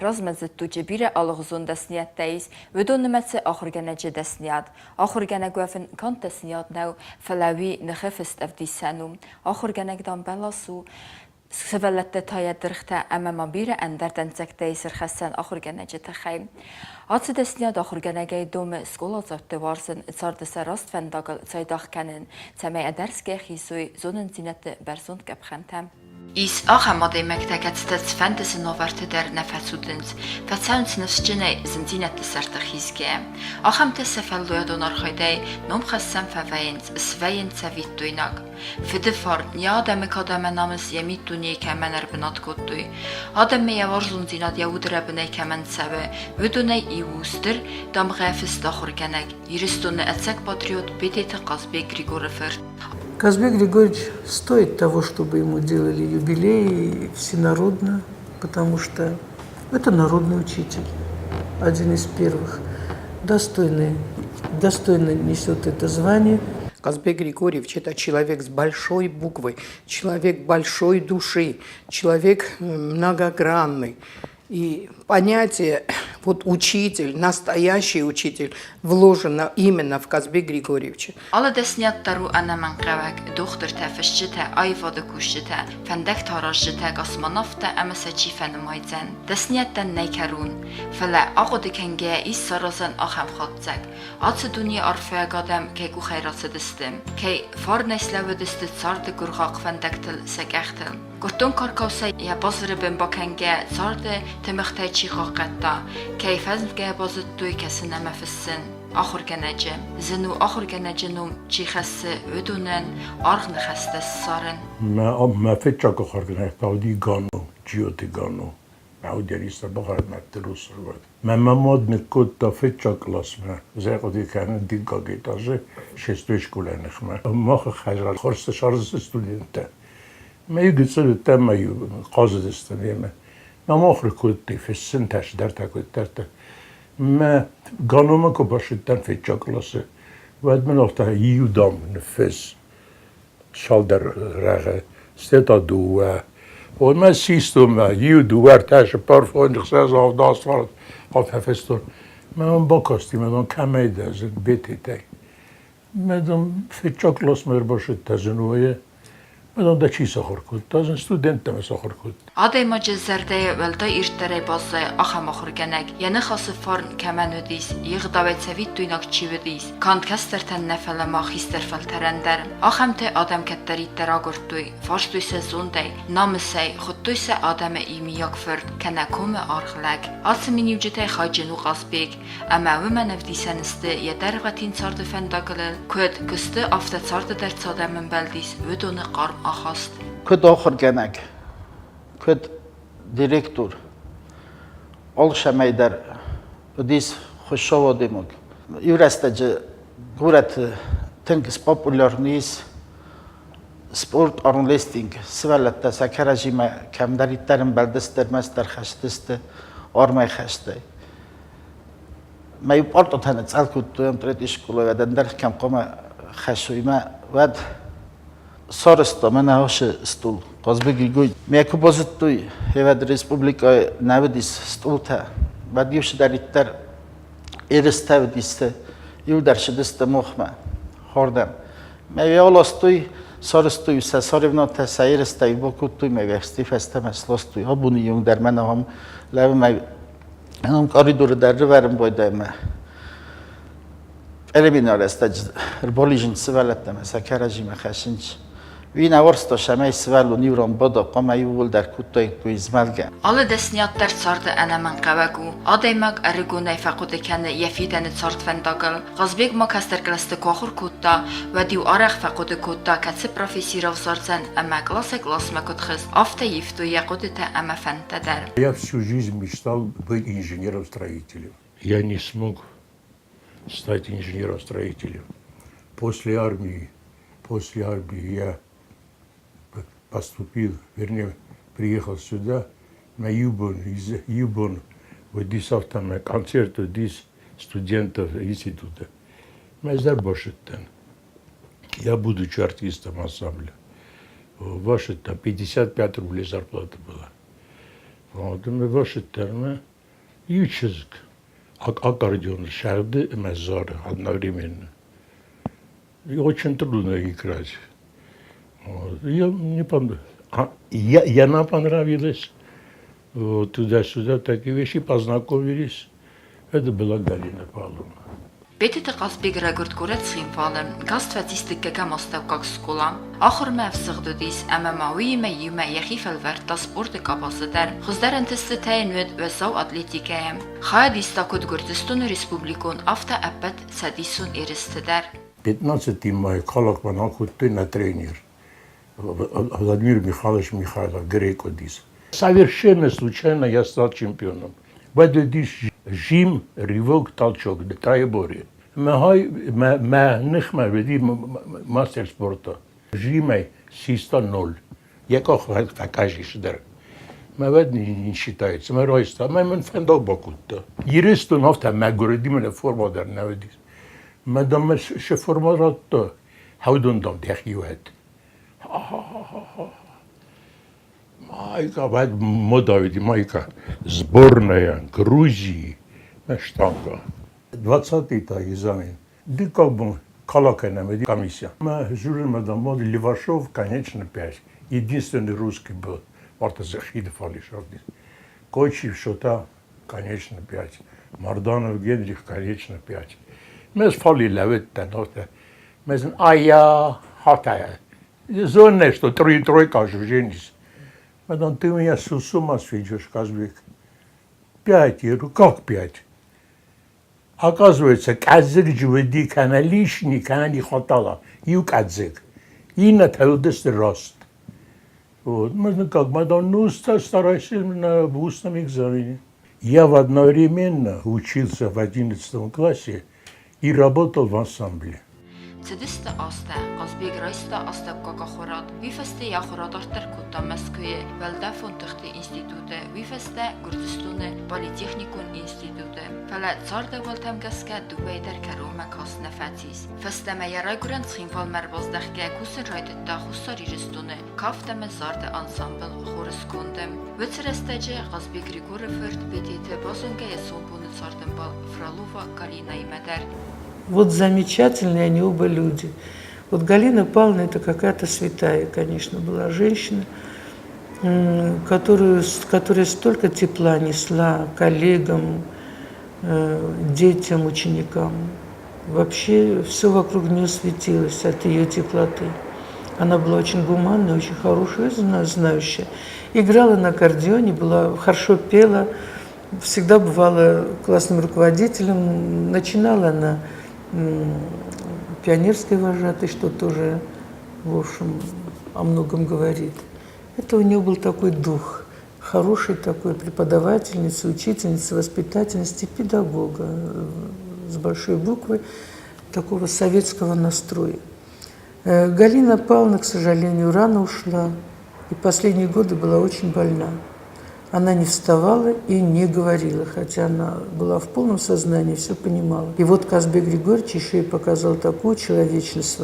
razmezzettu ġibire għal-ħuzun desnijat tejs, vidun nimetzi aħurgana ġi desnijat. Aħurgana gwafin kont desnijat naw falawi nħifist afdi senu. Aħurgana gdan belasu سفلت تايا درختا أما مبيرة أندر تنسك تيسر خسن آخر جنة جتخيم. عطس دسنيا داخل جنة جاي دوم سكولا زبط وارسن صار دسراست فندقل صيداخ كنن سماع درس كخيسوي زونن زينة برسون كبخنتم. Is آخر ماضي مكتاكت ستفندس نوفرت در نفسودنس فتساونس نفس جنة زنزينة تسرتخيز كام. آخر تسفل لويا دونار خيداي نوم خسن فوينس سوين سويت دويناك. في دفار نيا آدم كادم نامس يميت دنيا كمان ربنات كتوي. آدم ميوار زنزينات يود ربناي كمان سوى ودوناي يوستر دام غافس داخل جنك يرستون أتسك باتريوت بديت قصبي غريغور فرد. Казбек Григорьевич стоит того, чтобы ему делали юбилей всенародно, потому что это народный учитель, один из первых, достойно несет это звание. Казбек Григорьевич – это человек с большой буквы, человек большой души, человек многогранный. И понятие вот учитель, настоящий учитель, вложено именно в Казбек Григорьевича. Alla desniyattaru ana manqavak doxtor tafashjita ayvada kushjita fandek tarajjita qasmanafta amasachi fanamayzan desniyattan naykarun fala aqod kanga is sarazan axam khatsak atsa dunya arfa qadam kay ku khayratsidistim kay farnayslavedistit sardı qurqaq fandaktil sakaqtil Gurtun karkausa ya bazribin bakanga sardı temixtaychi qaqatta kay fazlga bazittu kasina mafissin آخر کنجه زنو آخر کنجه نوم چی خسته ودونن آرخ نخسته سارن ما فکر آخر کنه پاودی گانو جیوتی گانو معودی است بخار متروس بود ما ماد میکرد تا فکر کلاس ما زیادی کنه دیگه گیتاشه شستوش کله نخمه ما خیلی خورست شارز استودنته ما یکی‌سر تم ما یو قاضی استنیم ما آخر کودی فسن تاش درت ما قانون که باشد تن فیچا کلاسه و من وقتا یودام نفس شال در راه ستا دو و ما سیستم یودو ورتاش پارفون خساز آف داست وارد آف هفستون من با کاستی من کمی دازن بیتی تای من فیچا کلاس مر باشد تازنویه من دا چی سخور کود تازن استودنت هم سخور کود عادي مجزرده ولدا ارتري باز آخم آخر جنگ یعنی خاص فارن کمان ودیس یغداوت سویت دویناک چی ودیس کاند کستر تن نفل ما خیستر فلترندر آخم ته آدم کتری تراغرتوی فارس دوی سزون دی نام سی خود دوی س آدم ایمیاک فرد کنکوم آرخلگ آسمینی وجته خاجنو قاسبیک اما و من افدیسن است یه درغتین سارد فنداگل کد کست آفت سارد در صادم من بلدیس ودون قارم آخاست کد آخر جنگ كد ديريكتور أولش ما يدر وديس خشوا ديموك يورستج غورت تنكس بوبولار نيس سبورت أرنليستينج سوالت سكراجي ما كم داري ترم بلدستر مستر خشتست أرمي خشته ما يبارتو تهنت سالكو تويم تريتش كله ودندر كم قام خشوي ما ود صارستا من هاش استول قصبي جوي ميكو بازتوي هيفاد ريسبوبليكا نابديس استولتها بعد يوش داريتر إيرستا وديست يودرش دست مخمة خردم ما يالاستوي صارستوي ساريفنا تسايرستا يبوكوتوي ما يستيف استمسلاستوي هبوني يوم در من هم لا ما هم كاريدور در ورم بايدا ما Eliminar استج البوليجن سوالت مثلا كراجي خشنج وینا ورستا شمای سوال و نیوران بادا قام ایول در کوتای کویزمالگه. Alle desniyatter sardı ana manqavagu. Adaymak ariguna faqud kan yafidan sart fandaqal. Qazbek ma kaster klaste koxur kutta ve diu araq faqud kutta katsi professorov sarsan ama klassa klasma kutkhis. Afta yiftu yaqudta ama fantadar. Я всю жизнь мечтал быть инженером-строителем. Я не смог стать инженером-строителем. После армии я поступил, вернее, приехал сюда, на Юбон, из Юбон, вот здесь автомат, концерт, здесь студентов института. Мы заработали. Я будучи артистом ансамбля. Ваши там 55 рублей зарплата была. Вот, мы ваши термы, Ючезг. Аккордеон шарды мезары одновременно. И очень трудно играть. Вот. Я не помню. Я нам понравилось. Вот, туда-сюда такие вещи, познакомились. Это была Галина Павловна. Պետը կասբի գրագորդ կորեց խինվալը, գաստվացիստը կգամ աստավկակ սկոլա, ախր մեվ սղդուդիս, əməmavi məyimə yəxi fəlvərdə sportu kapasıdır, xızдар ընտստı təyinvəd və sav atletikəyə. Xayadista kod Gürcistan Respublikon avta əbbət sədisun eristidir. 15 мая Калакман охотный тренер Владимир Михайлович Михайлов, Греко-Дис. Совершенно случайно я стал чемпионом. В этот жим, рывок, толчок, троеборье. Мы нехме веди мастер спорта. Жимай 6-0. Я как кажешь, да. Мы ведь не считается. Мы ройста. Мы фендал бакутта. Ерестон авто мы говорим на форма дар наведис. Мы дам ше форма ратто. Хаудон дам дехиует. Майка, вот мода ведь майка. Сборная Грузии. Штанга. 20-й экзамен. Ды как бы Калакина комиссия. Мы жюрим мадам Левашов, конечно, 5. Единственный русский был. Марта Захидов, Алишардис. Койчев, Шота, конечно, 5. Марданов, Генрих, конечно, 5. Мы сфали левет, мы знаем, я хатая. Зоне, что тройка же женись. Мадам, ты меня с ума сведешь, Казбек. 5, я говорю, как 5? Оказывается, кадзик живеди кана лишний, кана не хватало. Ю кадзик. И на телдесный рост. Вот. Мы как, мадам, ну, старайся на устном экзамене. Я одновременно учился в 11 классе и работал в ансамбле. Цедисты аста, Казбек райста астабкака хорат, вифесте я хоратартар кутта Москве, Валда фонтыхты институты, вифесте Гурдистуны политехникун институты. Фала царда валтамгаска Дубайдар карома кас нафатис. Фестеме ярай гуран цхинфал марбаздахке кусен райдетта хуссариристуны, кафтаме зарда ансамбл хорискундем. Вецерестеже Казбек Григорьевырт бедите базунге ясомбуны цардамбал Фролова Галина Имадар. Вот замечательные они оба люди. Вот Галина Павловна это какая-то святая, конечно, была женщина, которая столько тепла несла коллегам, детям, ученикам. Вообще все вокруг нее светилось от ее теплоты. Она была очень гуманная, очень хорошая, знающая. Играла на аккордеоне, хорошо пела, всегда бывала классным руководителем. Начинала она пионерской вожатой, что тоже, в общем, о многом говорит. Это у нее был такой дух, хороший такой преподавательницы, учительницы, воспитательницы, педагога с большой буквы, такого советского настроя. Галина Павловна, к сожалению, рано ушла, и последние годы была очень больна. Она не вставала и не говорила, хотя она была в полном сознании, все понимала. И вот Казбек Григорьевич еще и показал такую человечность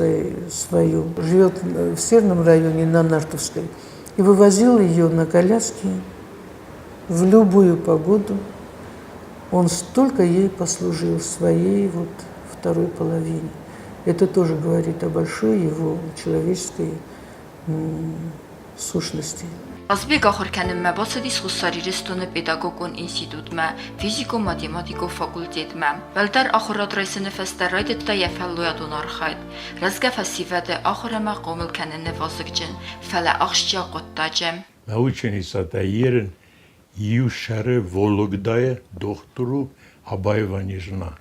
свою. Живет в Северном районе на Нартовской. И вывозил ее на коляске в любую погоду. Он столько ей послужил в своей второй половине. Это тоже говорит о большой его человеческой сущности. Казбек ախորքանմը բացդիս խուսարիրստոնը պեդագոգոն ինստիտուտմը, ֆիզիկո-մաթեմատիկո ֆակուլտետմը, Վալդար ախորադրայսնը ֆեստարայդտա եֆալլոյատուն արխայդ, ռազգաֆասիվադը ախորամա qoմılքաննը վազգջն, ֆալա ախշճա qottaჯեմ. Наученица Ерен Юшаре Вологдая доктору Абаевани жена.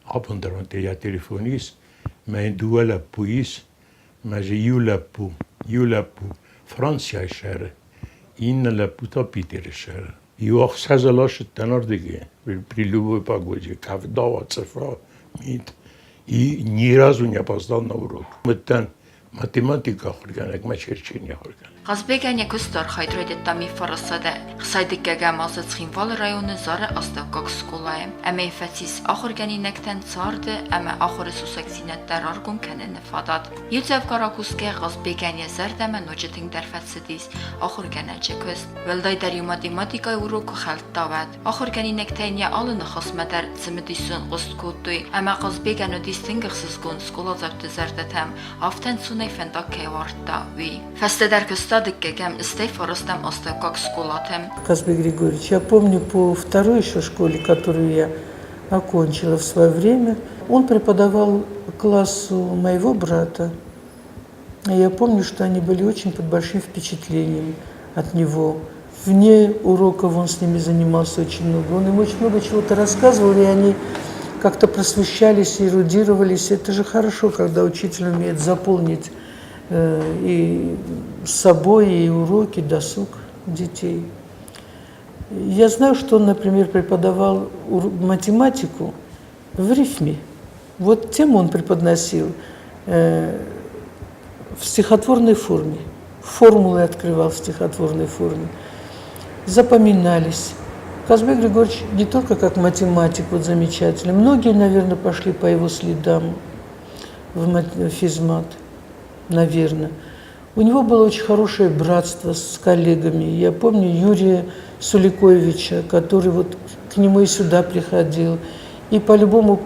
Апондарон я телефонист, мен дуэла пуис, маже Юляпу. Fransa şehri. İnne puta Peter şehri. Yok sazalaş tanırdığı. При любой погоде, когда цифра мит. И ни разу не опоздал на урок. Мы там математика хургаnek, мы черчение хургаnek. Ղազբեգյանը կստար խայդրոյդ տամի ֆարասադը խսայդիկագա մազացխին վալ ռայոնը զարը աստավկակ սկոլայ ամե ֆացիս ախորգանի նեկտեն ցարդը ամե ախորը սուսակցինը տարարգում քանը նֆադատ յուծավ կարակուսկե Ղազբեգյանը զարդամը նոջտին դարֆացդիս ախորգանա չկս վելդայ դարի մաթեմատիկա ուրոք խալտավատ ախորգանի նեկտենյա ալը խասմադար ծմդիսուն ղստկոտույ ամե Ղազբեգյանը դիստինգսսկուն սկոլազավտ զարդաթամ ավտեն սունե ֆենտակե վարտա վի ֆաստադար Казбек Григорьевич, я помню по второй еще школе, которую я окончила в свое время, он преподавал классу моего брата. И я помню, что они были очень под большим впечатлением от него. Вне уроков он с ними занимался очень много. Он им очень много чего-то рассказывал, и они как-то просвещались, эрудировались. Это же хорошо, когда учитель умеет заполнить и с собой, и уроки, досуг детей. Я знаю, что он, например, преподавал математику в рифме. Вот тему он преподносил в стихотворной форме. Формулы открывал в стихотворной форме. Запоминались. Казбек Григорьевич не только как математик, вот замечательный. Многие, наверное, пошли по его следам в физмат. Наверное. У него было очень хорошее братство с коллегами. Я помню Юрия Суликоевича, который вот к нему и сюда приходил. И по любому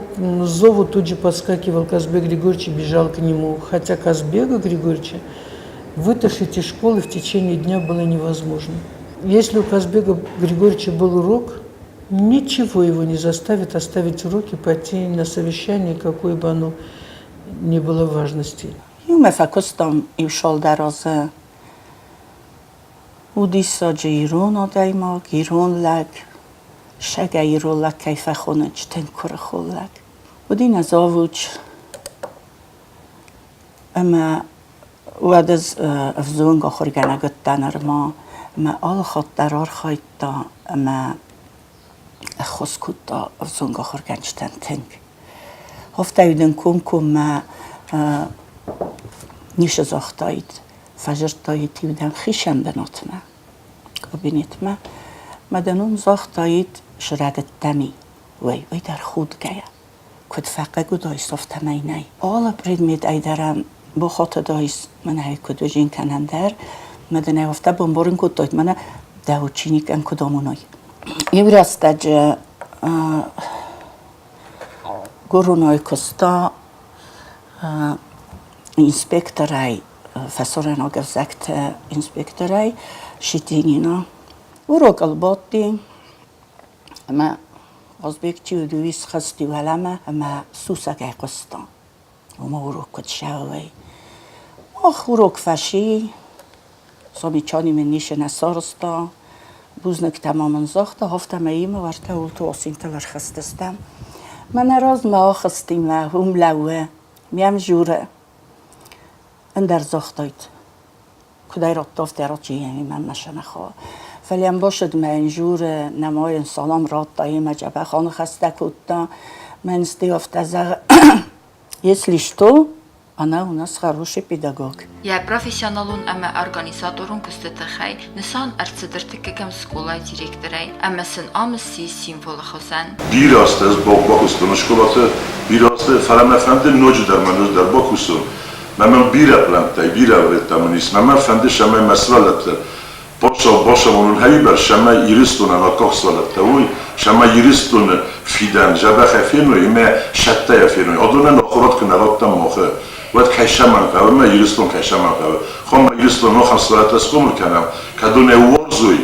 зову тут же подскакивал Казбек Григорьевич и бежал к нему. Хотя Казбека Григорьевича вытащить из школы в течение дня было невозможно. Если у Казбека Григорьевича был урок, ничего его не заставит оставить уроки, пойти на совещание, какое бы оно ни было важности. Eu mefeküztem évsoldár az Udissa Giron adaimak, Gironlag, Segeirolag, Kejfehonecs, Tenkorahollag. Udin az avucs, ama uadaz vzung ahorganagottan arma, ama alhattar arhajta, ama khoskutta vzung ahorgancstan tenk. Hofta üdön kumkum ma نیش زاختایید فجرتایید تیودم خیشم بناتمه کابینیتمه مدنون زاختایید شرادت تمی وی در خود گیا کد فقه گدای صفت مینای آلا برید مید ایدارم با خاطر دایست من های کد و جین کنم در مدنه افته بمبارن کد داید منه داوچینی کن کدامونای یه راسته جه گرونای کستا inspektoraj, fasoreno gazekte inspektoraj, šitinina. Urok albatti, ama Ghazbekçi ödüviz khasti veleme, ama susakay qısta. Ama urok kutşavay. urok fashi, somiçani men nişe nasarsta, buznek tamamen zaxta, hafta meyime varta ultu osintalar khastastam. من راز ما خستیم و هم لوه میم جوره اندر زاختایت کدای را تافت را چیه من نشنه خواه فلیم باشد من جوره نمای سلام را تایی مجبه خانه خسته کتا من استیافت از если что она у нас хороший педагог. Я профессионалун ама организаторун кустатахай, несан арцедертиккем школа директорай, ама сын амси символы хозан. Bir hasta az Baküstün şkolası, bir hasta Ferhan Efendi nocu dermanız der Baküstün. Memem bir yaplamtay, bir öğretmenim ismi. Memem Efendi şamay mesraletler. Başa onun hayber şamay iristuna nakaksaletler. Oy şamay iristuna fidan, jaba khafinu ime shatta yafinu. Aduna nakhurat knarattam moxe. وقت کشمان قبل من یرستون کشمان قبل خم یرستون ما خسارت از کمر کنم کدوم ورزوی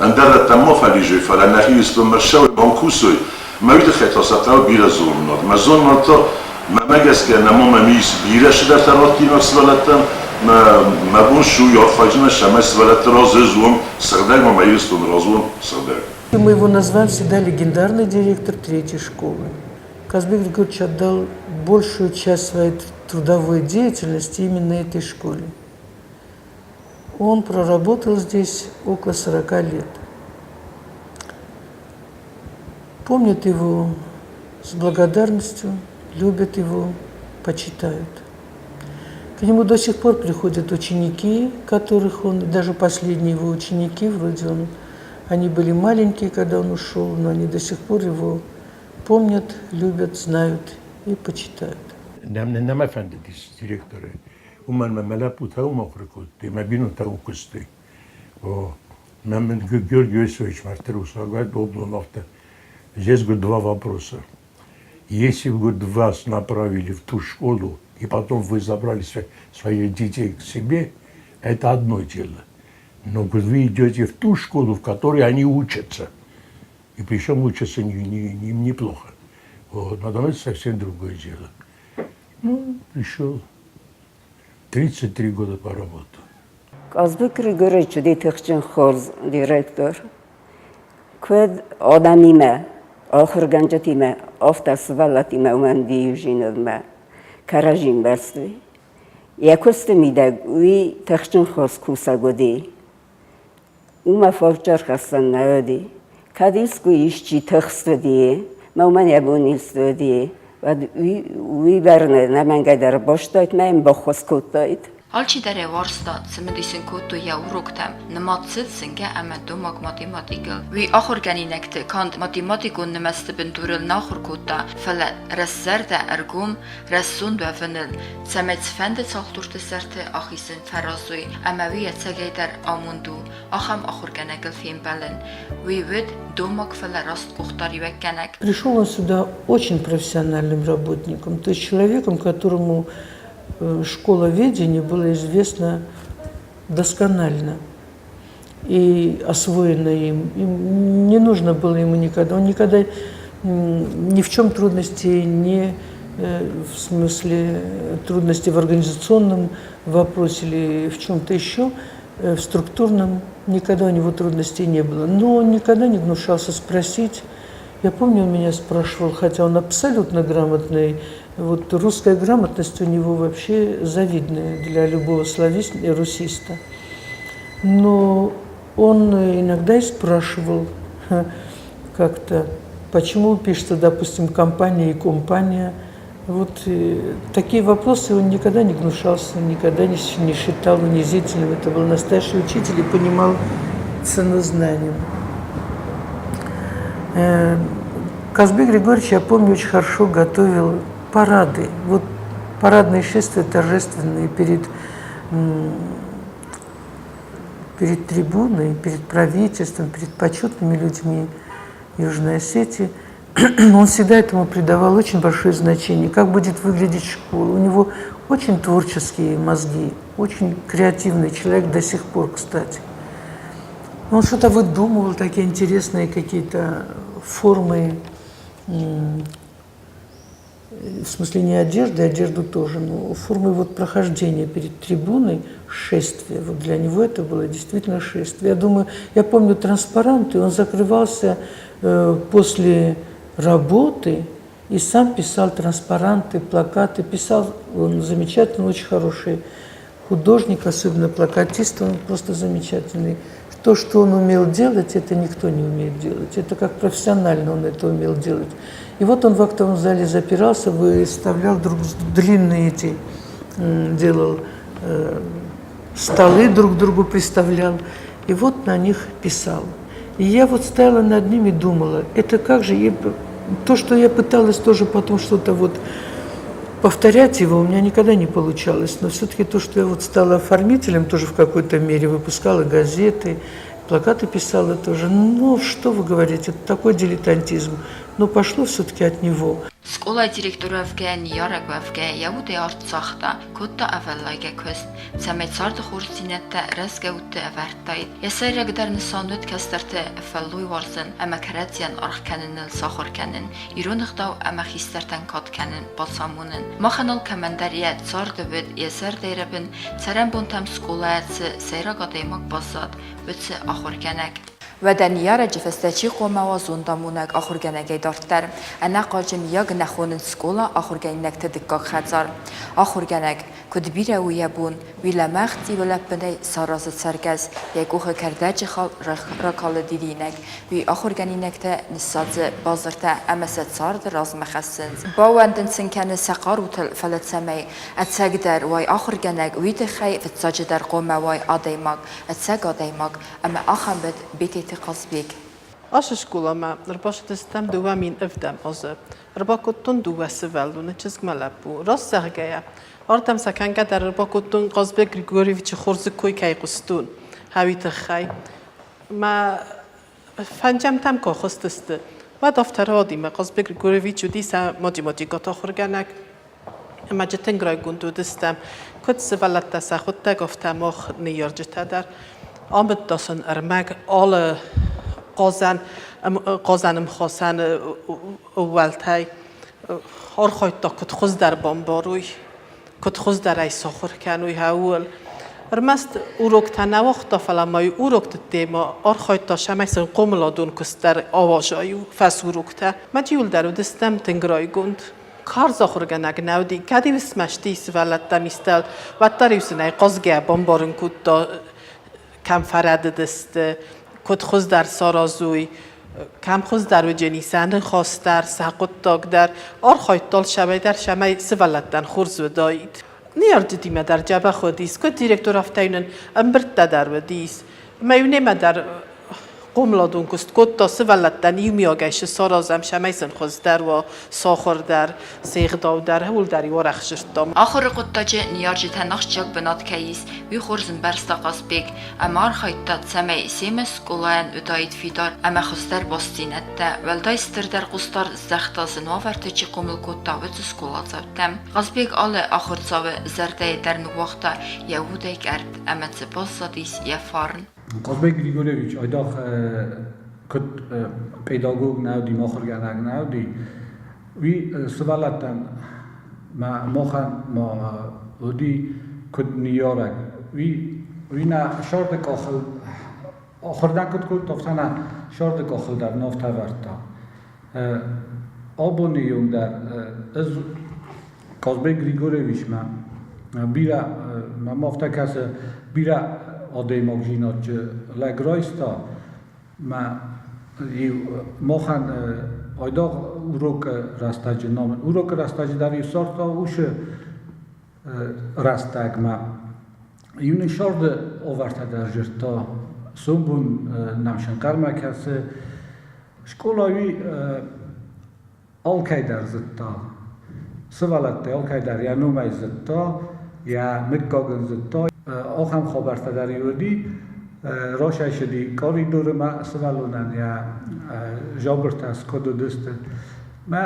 اندرت تمام فریجی فلان نخی یرستون مرشاو بانکوسوی ما وید خیلی ساعتها بیرا زون ناد مزون ناتا ما مگس که نمو ممیز بیرا شده تراتی مسئولتم ما بون شو یا خواهیم شما سوالت راز زون سردگ ما یرستون رازون سردگ. Мы его назвали всегда легендарный директор третьей школы. Казбек Григорьевич отдал большую часть своей трудовой деятельности именно этой школе. Он проработал здесь около 40 лет. Помнят его с благодарностью, любят его, почитают. К нему до сих пор приходят ученики, которых он, даже последние его ученики, вроде он, они были маленькие, когда он ушел, но они до сих пор его помнят, любят, знают и почитают. Nem efendidis direktore. Uman me meleputa umakrukutti, me binuta ukusti. Мен Георгий Иосифович Мартирусов говорит, Обломов-то, здесь, говорит, два вопроса. Если, говорит, вас направили в ту школу, и потом вы забрали своих детей к себе, это одно дело. Но, говорит, вы идете в ту школу, в которой они учатся. И причем учатся неплохо. Вот. Но это совсем другое дело. Ну, еще 33 года поработал. Казбек Григорьевич Дитехчин Хорз, директор. Квед адамиме, охорганджатиме, офтасвалатиме умандиюжиновме, каражин берстви. Якостемидаг, уи Техчин Хорз кусагоди. Ума фовчар хасан наоди. Кадиску ищи техстведие, мауман ябунилстведие. Вад уи берне намангайдар боштойт, мэм бохоскутойт. Alcidere varsta cemedisin koto ja uroktam, namat sitsinge ama domag matematikel. Vi achorganinekte kant matematikon nemeste benturel nachorkota, felle reserda ergum, resund öfenel, cemet fende salturte serte achisen ferrazui, ama vi etsegeider amundu, acham achorganegel fiembellen. Vi vid домаг феле раст кухтари веккенек. Пришел он сюда очень профессиональным работником, то есть человеком, которому школа ведения была известна досконально и освоена им. Не нужно было ему никогда, он никогда ни в чем трудности не в смысле трудности в организационном вопросе или в чем-то еще, в структурном, никогда у него трудностей не было. Но он никогда не гнушался спросить. Я помню, он меня спрашивал, хотя он абсолютно грамотный, вот русская грамотность у него вообще завидная для любого слависта и русиста. Но он иногда и спрашивал как-то, почему пишется, допустим, компания и компания. Вот такие вопросы он никогда не гнушался, никогда не считал унизительным. Это был настоящий учитель и понимал цену знаниям. Казбек Григорьевич, я помню, очень хорошо готовил парады. Вот парадные шествия торжественные перед трибуной, перед правительством, перед почетными людьми Южной Осетии. Он всегда этому придавал очень большое значение, как будет выглядеть школа. У него очень творческие мозги, очень креативный человек до сих пор, кстати. Он что-то выдумывал, такие интересные какие-то формы, в смысле не одежды, одежду тоже, но формы вот прохождения перед трибуной, шествия. Вот для него это было действительно шествие. Я думаю, я помню транспаранты, он закрывался после работы и сам писал транспаранты, плакаты. Писал он замечательно, очень хороший художник, особенно плакатист, он просто замечательный. То, что он умел делать, это никто не умеет делать. Это как профессионально он это умел делать. И вот он в актовом зале запирался, выставлял длинные эти, делал столы друг к другу приставлял, и вот на них писал. И я вот стояла над ними и думала, это как же, то, что я пыталась тоже потом что-то вот повторять его, у меня никогда не получалось, но все-таки то, что я вот стала оформителем, тоже в какой-то мере выпускала газеты, плакаты писала тоже. Ну, что вы говорите, это такой дилетантизм. Но пошло все-таки от него. Школа директоровге Ниярагвавге явуде Арцахта Кутта Авеллайге Көст Самецарда Хурсинетте Резгеуте Эвертайд Ясайрагдар Нисанут Кастерте Фаллуй Варзен Амакаратьян Архканен Сахарканен Иронихдау Амахистертен Катканен Басамунен Маханал Командария Цардовид Ясардейрабен Царамбунтам Школаятсы Сайрагадаймак Басад Витсе Ахарканек ودنيار جفستشي قوما وزوندامونك آخرجناجي دارتر أنا قاجم يج نخون سكولا آخرجناك تدقق خزار آخرجناك كد بيرا ويابون ولا مختي ولا بني سراز سرجز يجوه كرداج خال ركال دينك وي آخرجناك تا نسات بازرتا أمست صار دراز مخسن باوندن سن كان سقار وتلفلت سمي أتسجدر واي آخرجناك ويتخي في تسجدر قوما واي أديمك أتسجديمك أما أخمد بيتي قصبيك أشش كولا ما رباش تستم دوا مين أفدم أزر ربا كتون دوا سوالو نتشزق ملابو راس سرقيا أرتم سكان قدر ربا كتون قصبيك غريغوريفيتش خورز كوي كاي قستون هاوي تخاي ما فنجم تم كو خستست ما دفترادي ما قصبيك غريغوريفيتش ديسا ماجي قطا خورگانك ما جتن گرای گوندو دستم كت سوالت تسا خودتا گفتم آخ نیارجتا در آمد داسن ارمگ آل قازنم خواستن اولتای آرخوید تا کت خوز در بامباروی کت خوز در ای ساخر کنوی هاول ارمست اوروکت نواخت فلمای اوروکت دیما آرخوید تا شمیسن قوملادون کست در آواجایو فس اوروکت مجیول درو دستم تنگرای گوند کار زاخرگه نگنودی کدی بسمشتی سوالت دمیستل و تریوسن ای قازگه بامبارن کت دا کم فرد دست کت خوز در سارازوی کم خوز در و جنیسن خواست در سقط داگ در آرخوید دال شبه در شمه سوالتن خورز و دایید نیار دیدیم در جبه خودیست که دیرکتور افتاینن امبرت در و دیست میونه در قوملادون کست کت تا سوالتن یومی آگیش سارازم شمه سن خوز در و ساخر در سیغداو در هول داری و رخشرتام آخر قطاجه نیارجی تنخشجاک بنات کیس وی خورزن برستا قصبیک اما آرخایتات سمه سیمس کلان وداید فیدار اما خستر باستینت تا ولدایستر در قستار زختازن وافرتچی قومل کتا و تسکولات زبتم قصبیک آل آخر زاوه زرده در نوختا یهودیک ارد اما تباز زادیس یفارن قازبek Grigorevich aydoq kut pedagog navdi moxirganak navdi vi svalattan ma moxan ma udi kut niyorak vi na shorte koxil oxirdan kut toftana shorte koxil dar noftavarta aboniyum dar az Qozbek Grigorevich ma bira ma moftakase bira آدم جینات لگرایستا ما مخن آیداغ اوروک راستاج نام اوروک راستاج در یسارتا اوش راستاگ ما یون شارد آورتا در جرتا سومبون نمشن کرما کسی شکولایی آلکای در زدتا سوالت آلکای در یا نومای زدتا یا مکاگن زدتا آخم خبرت در یودی راشای شدی کاری دور ما سوالونن یا جابرت از کدو دست ما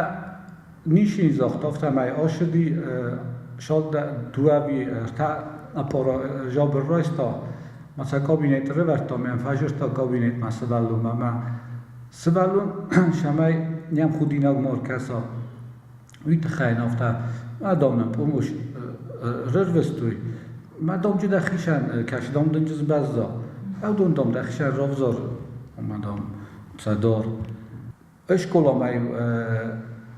نیشین زاخت افته مای آشدی شاد دوابی تا اپارا جابر رایستا مثلا کابینت رورتا من فجر تا کابینت ما سوالون ما سوالون شمای نیم خودی نگمار کسا ویت خیلی افته ما دامنم پوموش رروستوی ما دام جدا خیشن کاش دام دنجز بازدا او دام دا خیشن رافزار اومدم صدار اشکولا مای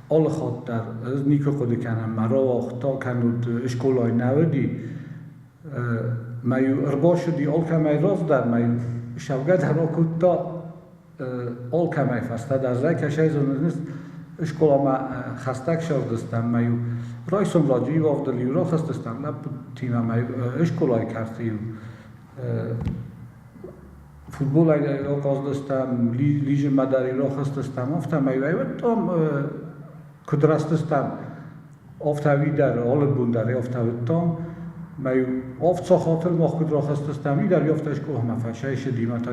آل خود در نیکو خود کنم مرا وقتا کنود اشکولای نودی مای ارباش دی آل کمی راز در مای شوگه در آکود تا آل کمی فسته در زای کشای زنست اشکولا ما خستک شاردستم مایو رایسون راجی وافدلی را خستستم لب تیم ما اشکولای کردیم فوتبال را قاضدستم لیج مداری را خستستم افتم میوه تام کدرستستم افتوی در آل بونداری افتوی تام میو افت ساخاتل مخ کد را خستستم ای در یافتش که هم فشای شدیم تا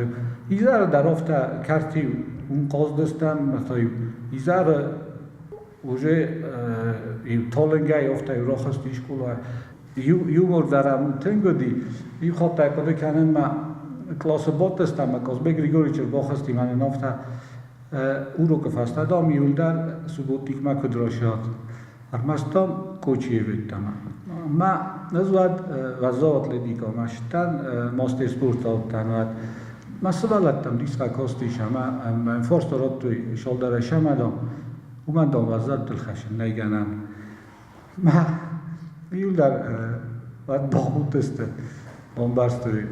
ایزار در افت کردیم اون قاضدستم تا ایزار уже и толенгай офтай рохасти школа юмор дарам тенгоди и хотай коде канен ма класса ботестам ма Qozbek Grigorevich рохасти ман нафта урок фаста дам юлдар суботник ма кудрашат армастам кочиеветтама ма назвад вазот ледика маштан мастер спорт оттанат مسئولت دیسا کاستی شما من فرست رو توی شلدر شما دام و من دام وزد دلخشن نیگنم ما بیول در وقت باقود است بامبرستوی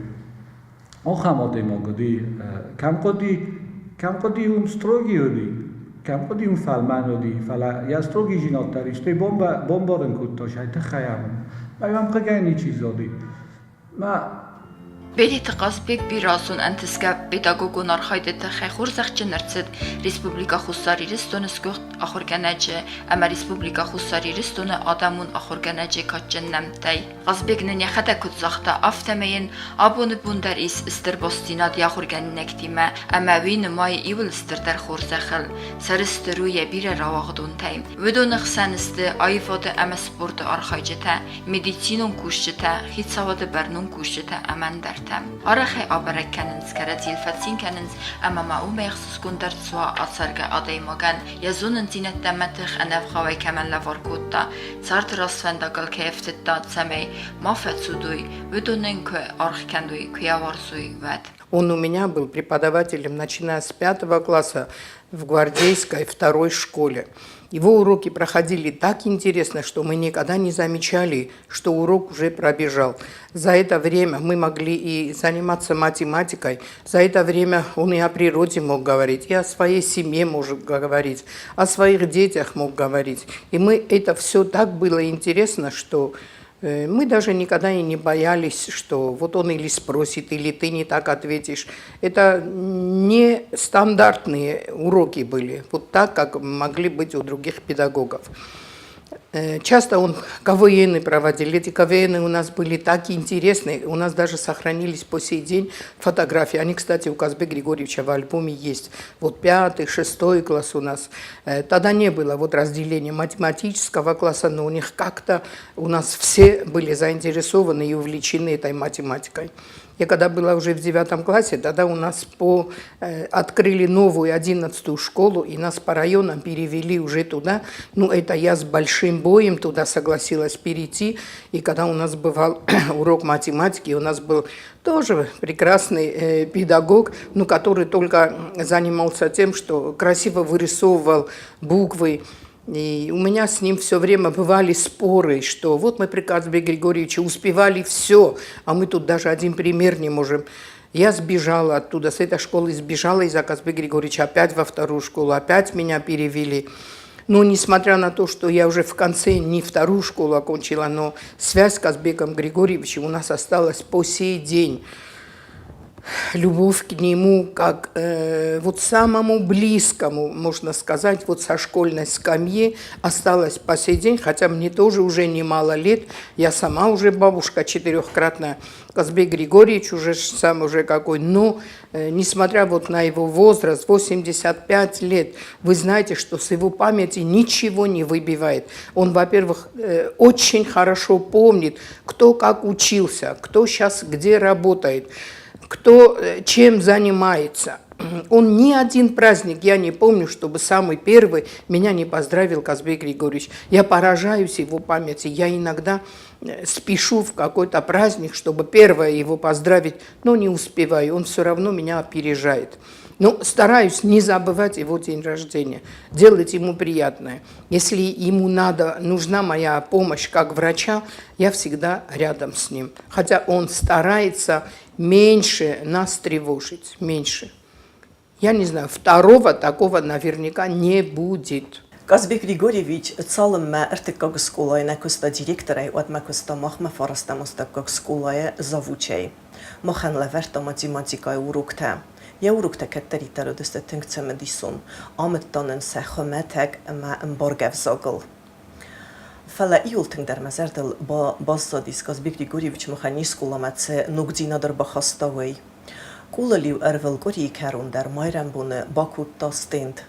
آخام آده ما گدی کم قدی اون ستروگی هدی کم قدی اون فلمن هدی فلا یا ستروگی جینات داریشته بامبارن کود تا شاید خیام ما قگینی چیز هدی ما Bedi taqasbek birasun antiska pedagogunar haydete xurzaxçı nertsid Respublika Xussari Ristonuskuht axurganace ama Respublika Xussari Ristonu adamun axurganace kaçcennamtay Qasbeknin yaxada kutzaxta aftemeyin abonu bundar is istirbostinad yaxurgannektime ama win may evil istirder xurzaxil saristeruye bire ravagduntay Vedonix sanisti ayfode ama sportu arxayceta medicinun kuşceta hitsavade bernun kuşceta amandar Araxay abarakkanins karatil fatsinkanins ama maume yaxsuskundar tsua atsarga adaymogan yazunun zinettemetix anavxavay kaman lavarkutta tsart rasvendagal keftitta tsamay mafetsuduy vedonenko arxkanduy kuyavarsuy vad. Он у меня был преподавателем, начиная с 5 класса в гвардейской второй школе. Его уроки проходили так интересно, что мы никогда не замечали, что урок уже пробежал. За это время мы могли и заниматься математикой, за это время он и о природе мог говорить, и о своей семье мог говорить, о своих детях мог говорить. И это все так было интересно, что мы даже никогда и не боялись, что вот он или спросит, или ты не так ответишь. Это не стандартные уроки были, вот так, как могли быть у других педагогов. Часто он КВН проводил. Эти КВН у нас были так интересные. У нас даже сохранились по сей день фотографии. Они, кстати, у Казбека Григорьевича в альбоме есть. Вот 5, 6 класс у нас. Тогда не было вот разделения математического класса, но у них как-то у нас все были заинтересованы и увлечены этой математикой. Я когда была уже в 9 классе, тогда у нас открыли новую 11-ю школу, и нас по районам перевели уже туда. Ну, это я с большим боем туда согласилась перейти. И когда у нас бывал урок математики, у нас был тоже прекрасный педагог, но который только занимался тем, что красиво вырисовывал буквы. И у меня с ним все время бывали споры, что вот мы при Казбеке Григорьевиче успевали все, а мы тут даже один пример не можем. Я сбежала оттуда, с этой школы сбежала из-за Казбека Григорьевича, опять во вторую школу, опять меня перевели. Но несмотря на то, что я уже в конце не вторую школу окончила, но связь с Казбеком Григорьевичем у нас осталась по сей день. Любовь к нему как вот самому близкому, можно сказать, вот со школьной скамьи осталась по сей день, хотя мне тоже уже немало лет, я сама уже бабушка 4-кратная, Казбек Григорьевич уже сам уже какой, но несмотря вот на его возраст, 85 лет, вы знаете, что с его памяти ничего не выбивает. Он, во-первых, очень хорошо помнит, кто как учился, кто сейчас где работает, кто чем занимается. Он ни один праздник, я не помню, чтобы самый первый меня не поздравил Казбек Григорьевич. Я поражаюсь его памяти. Я иногда спешу в какой-то праздник, чтобы первое его поздравить, но не успеваю. Он все равно меня опережает. Но стараюсь не забывать его день рождения, делать ему приятное. Если ему нужна моя помощь как врача, я всегда рядом с ним. Хотя он старается меньше нас тревожить, меньше. Я не знаю, второго такого наверняка не будет. Казбек Григорьевич цалым артыккаг скулайна коста директорай отма коста махма фараста мостаккаг скулая завучай. Махан леверта математикай урокта. Я урокта кеттеритер ödöztettünk cemedison, amit tanen szechometek ma embargevzagol. Fele iultünk dermezerdel bazzadis Казбек Григорьевич механискулamace nugdzina darbahastaway. Kulaliu ervel gorikaron der mayrembone bakutta stint.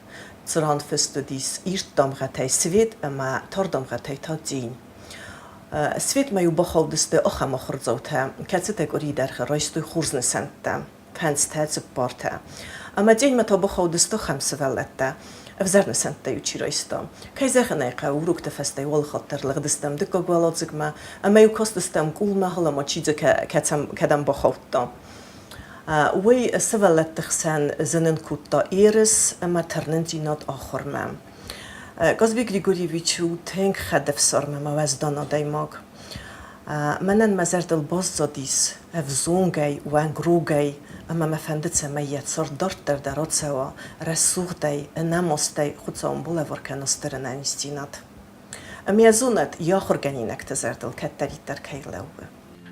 Zrand festudis írtamgatej szvét, ma tardamgatej tadzin. Szvét maju bachaudiste achamachrzauta, keczetek oriderche rajstui churznesente, fensztece parte. Ama dzień meta bachaudiste chamszevellette, evzernesente jucsirajsta. Kajzecheneika urukte festej walchatter legdestem dikagvaladzikma, ama ju kastestem kulma halama csizeke kedem bachautta. وي سوالت تخسن زنن كوتا إيرس أما ترننتينات آخر مام قصبي غريغوريفيتش و تنك خدف صار ما وزدانا دايماغ منن مزرد الباز ديس افزونغي وانغروغي اما ما فندت سميت صار دارت درات سوا رسوغتي نماستي خود سام بولا وركنسترن انستينات اميزونت ياخر جنينك تزرد الكتري تركيلو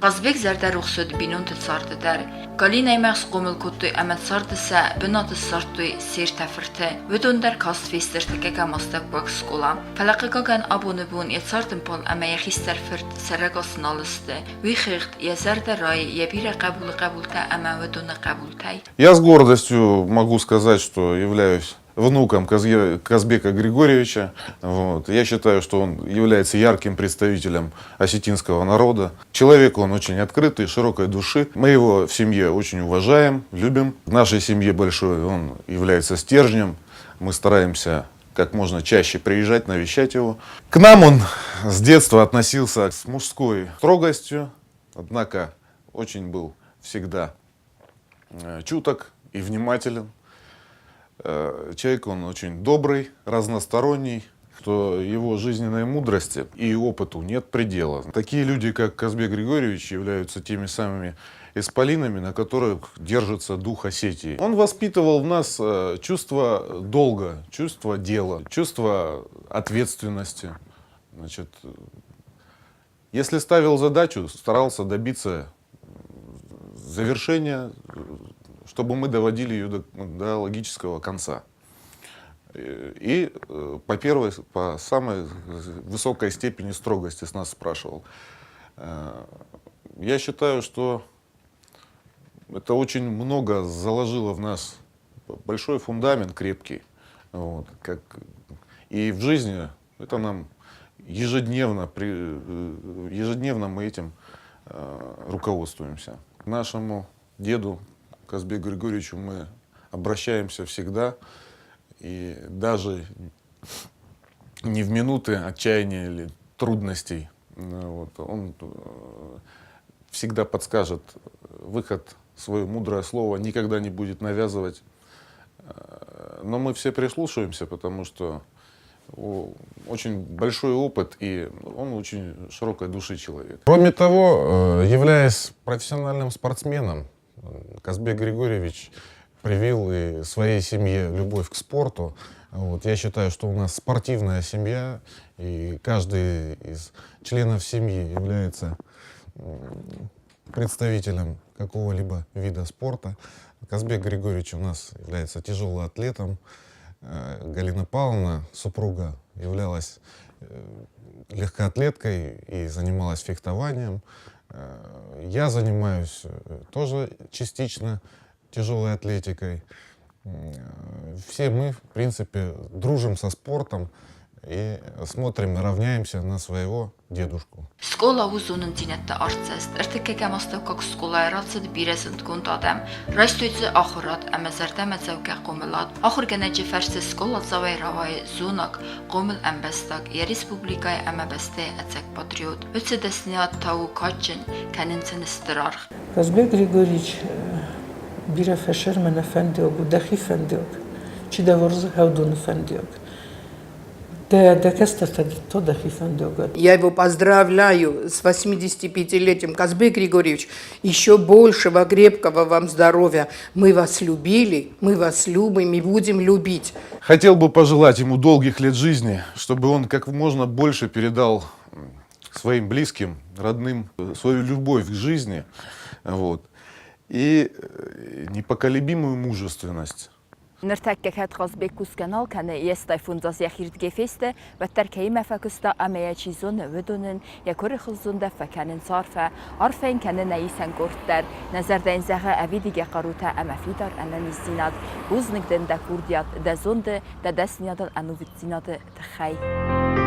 قصبك زرد رخصت بينون تصارت در قالي نيمخس قومل كوتو اما تصارت سا بنات الصارتو سير تفرته ودون در كاست فيستر تكاكا مستق بوكس كولا فلقاكا كان ابو نبون يتصارتن بول اما يخيستر فرد سرقاس نالسته ويخيخت يزرد راي يبير قبولتا اما ودون قبولتاي. Я с гордостью могу сказать, что являюсь внуком Казбека Григорьевича. Вот. Я считаю, что он является ярким представителем осетинского народа. Человек он очень открытый, широкой души. Мы его в семье очень уважаем, любим. В нашей семье большой он является стержнем. Мы стараемся как можно чаще приезжать, навещать его. К нам он с детства относился с мужской строгостью, однако очень был всегда чуток и внимателен. Человек он очень добрый, разносторонний, что его жизненной мудрости и опыту нет предела. Такие люди, как Казбек Григорьевич, являются теми самыми исполинами, на которых держится дух Осетии. Он воспитывал в нас чувство долга, чувство дела, чувство ответственности. Значит, если ставил задачу, старался добиться завершения, чтобы мы доводили ее до логического конца. И по самой высокой степени строгости с нас спрашивал. Я считаю, что это очень много заложило в нас, большой фундамент крепкий. Вот, и в жизни это нам ежедневно мы этим руководствуемся. К нашему деду Казбеку Григорьевичу мы обращаемся всегда, и даже не в минуты отчаяния или трудностей. Вот, он всегда подскажет выход, свое мудрое слово, никогда не будет навязывать. Но мы все прислушиваемся, потому что очень большой опыт, и он очень широкой души человек. Кроме того, являясь профессиональным спортсменом, Казбек Григорьевич привил и своей семье любовь к спорту. Вот, я считаю, что у нас спортивная семья, и каждый из членов семьи является представителем какого-либо вида спорта. Казбек Григорьевич у нас является тяжелым атлетом. Галина Павловна, супруга, являлась легкоатлеткой и занималась фехтованием. Я занимаюсь тоже частично тяжелой атлетикой. Все мы, в принципе, дружим со спортом и смотрим, равняемся на своего дедушку. Skola uzunun dinette artsest, ertekeke mastakak skola eratsed biresent kundadem, raistuitse akhurat emezerte mezevke qomelat, akhur genece ferse skola zavay ravay zunak, qomel embestak, ya respublikay emebeste etzek patriot, ötse desniyat tavu kaçın, kenintin istirarх. Казбек Григорьевич бира фешер мен эфендиог, дахи фендиог, чи даворзы хавдун эфендиог. Я его поздравляю с 85-летием. Казбек Григорьевич, еще большего крепкого вам здоровья. Мы вас любили, мы вас любим и будем любить. Хотел бы пожелать ему долгих лет жизни, чтобы он как можно больше передал своим близким, родным свою любовь к жизни, вот, и непоколебимую мужественность. Nërtekkeket Казбек Кусканал кане єстай фундас яхирдге фесте و ترکی مفکستا اما چیزون ودونن یکور خزونده فکنن صارفه عرفین کنه نیسن گرفتر نظر دین زغه اوی دیگه قروته اما فیدار انن الزیناد وزنگ دن دا کوردیات دا زنده دا دست نیادل انو ویدزیناد تخی